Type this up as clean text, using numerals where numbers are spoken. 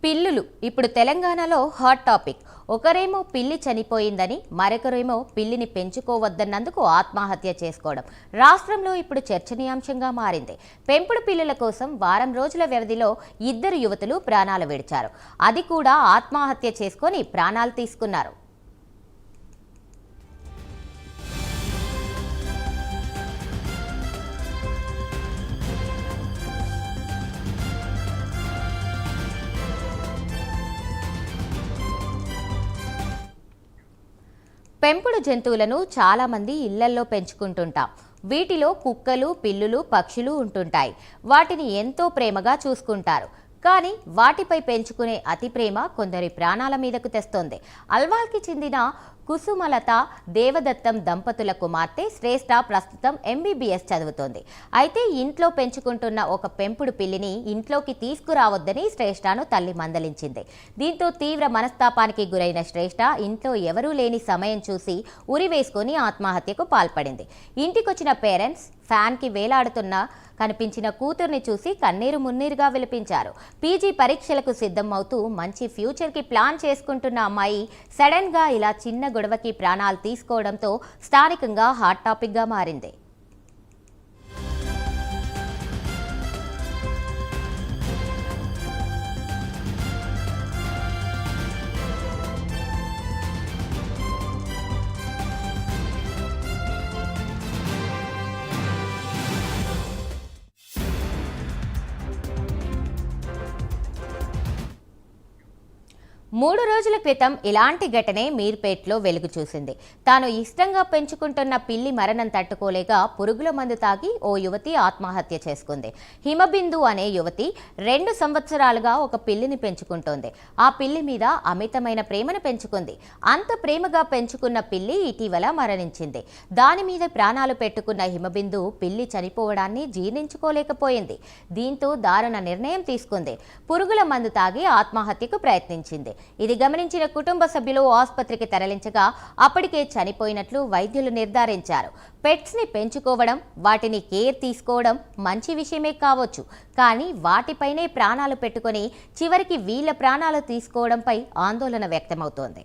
పిల్లులు ఇప్పుడు తెలంగాణలో హాట్ టాపిక్. ఒకరేమో పిల్లి చనిపోయిందని, మరొకరేమో పిల్లిని పెంచుకోవద్దన్నందుకు ఆత్మహత్య చేసుకోవడం రాష్ట్రంలో ఇప్పుడు చర్చనీయాంశంగా మారింది. పెంపుడు పిల్లుల కోసం వారం రోజుల వ్యవధిలో 2 యువతులు ప్రాణాలు విడిచారు. అది కూడా ఆత్మహత్య చేసుకొని ప్రాణాలు తీసుకున్నారు. పెంపుడు జంతువులను చాలా మంది ఇళ్లల్లో పెంచుకుంటుంటాం. వీటిలో కుక్కలు, పిల్లులు, పక్షులు ఉంటుంటాయి. వాటిని ఎంతో ప్రేమగా చూసుకుంటారు. కానీ వాటిపై పెంచుకునే అతి ప్రేమ కొందరి ప్రాణాల మీదకు తెస్తోంది. అల్వాల్కి చెందిన కుసుమలత దేవదత్తం దంపతుల కుమార్తె శ్రేష్ఠ ప్రస్తుతం MBBS చదువుతోంది. అయితే ఇంట్లో పెంచుకుంటున్న ఒక పెంపుడు పిల్లిని ఇంట్లోకి తీసుకురావద్దని శ్రేష్ఠను తల్లి మందలించింది. దీంతో తీవ్ర మనస్తాపానికి గురైన శ్రేష్ఠ ఇంట్లో ఎవరూ లేని సమయం చూసి ఉరివేసుకొని ఆత్మహత్యకు పాల్పడింది. ఇంటికొచ్చిన పేరెంట్స్ ఫ్యాన్కి వేలాడుతున్న కనిపించిన కూతుర్ని చూసి కన్నీరు మున్నీరుగా విలపించారు. PG పరీక్షలకు సిద్ధం అవుతూ మంచి ఫ్యూచర్కి ప్లాన్ చేసుకుంటున్న అమ్మాయి సడన్గా ఇలా చిన్న గొడవకి ప్రాణాలు తీసుకోవడంతో స్థానికంగా హాట్ టాపిక్గా మారింది. మూడు రోజుల క్రితం ఇలాంటి ఘటనే మీర్పేట్లో వెలుగు చూసింది. తాను ఇష్టంగా పెంచుకుంటున్న పిల్లి మరణం తట్టుకోలేక పురుగుల మందు తాగి ఓ యువతి ఆత్మహత్య చేసుకుంది. హిమబిందు అనే యువతి 2 సంవత్సరాలుగా ఒక పిల్లిని పెంచుకుంటోంది. ఆ పిల్లి మీద అమితమైన ప్రేమను పెంచుకుంది. అంత ప్రేమగా పెంచుకున్న పిల్లి ఇటీవల మరణించింది. దాని మీద ప్రాణాలు పెట్టుకున్న హిమబిందు పిల్లి చనిపోవడాన్ని జీర్ణించుకోలేకపోయింది. దీంతో దారుణ నిర్ణయం తీసుకుంది. పురుగుల మందు తాగి ఆత్మహత్యకు ప్రయత్నించింది. ఇది గమనించిన కుటుంబ సభ్యులు ఆసుపత్రికి తరలించగా అప్పటికే చనిపోయినట్లు వైద్యులు నిర్ధారించారు. పెట్స్ ని పెంచుకోవడం, వాటిని కేర్ తీసుకోవడం మంచి విషయమే కావచ్చు. కానీ వాటిపైనే ప్రాణాలు పెట్టుకొని చివరికి వీళ్ళ ప్రాణాలు తీసుకోవడంపై ఆందోళన వ్యక్తమవుతోంది.